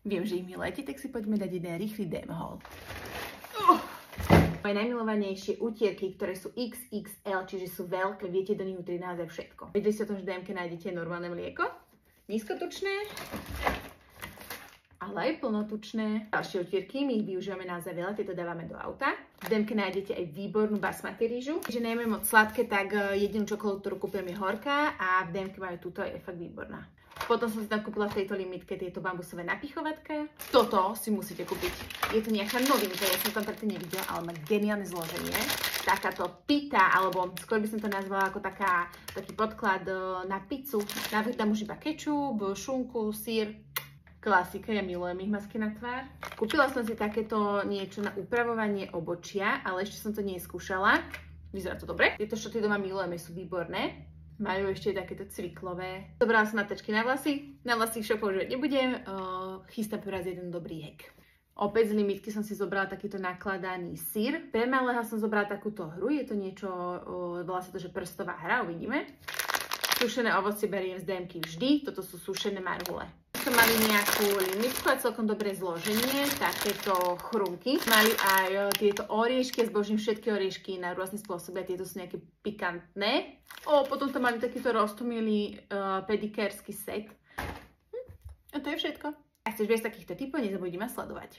Viem, že ich milujete, tak si poďme dať jeden rýchly DM haul. Moje najmilovanejšie utierky, ktoré sú XXL, čiže sú veľké, viete do nich utrieť naozaj všetko. Vedeli ste o tom, že v DMke nájdete normálne mlieko, nízkotučné, ale aj plnotučné. Ďalšie utierky, my ich využívame naozaj veľa, tieto dávame do auta. V DMke nájdete aj výbornú basmati rýžu. Že nejeme moc sladké, tak jedinú čokoládu, ktorú kúpim, je horká a v DMke majú túto, je fakt výborná. Potom som si tam kúpila v tejto limitke tieto bambusové napichovatka. Toto si musíte kúpiť. Je to nejaká novinka, ja som tam predtým nevidela, ale má geniálne zloženie. Takáto pita, alebo skôr by som to nazvala ako taký podklad na pizzu. Dávajú tam už iba kečup, šunku, syr. Klasika, ja milujem ich masky na tvár. Kúpila som si takéto niečo na upravovanie obočia, ale ešte som to neskúšala. Vyzerá to dobre. Tieto šaty doma milujeme, sú výborné. Majú ešte takéto cviklové. Zobrala som matačky na vlasy. Na vlasy však používať nebudem. Chystám raz jeden dobrý hack. Opäť z limitky som si zobrala takýto nakladaný syr. Pre malého som zobrala takúto hru. Je to niečo, volá sa to, že prstová hra, uvidíme. Sušené ovocie beriem z DMky vždy. Toto sú sušené marhule. Som mali nejakú limitku a celkom dobré zloženie, takéto chrumky. Mali aj tieto oriešky, zbožím všetky oriešky na rôzne spôsoby a tieto sú nejaké pikantné. Potom tam mali takýto roztomilý pedikérsky set. A to je všetko. Ak chceš viac takýchto typov, nezabudni ma sledovať.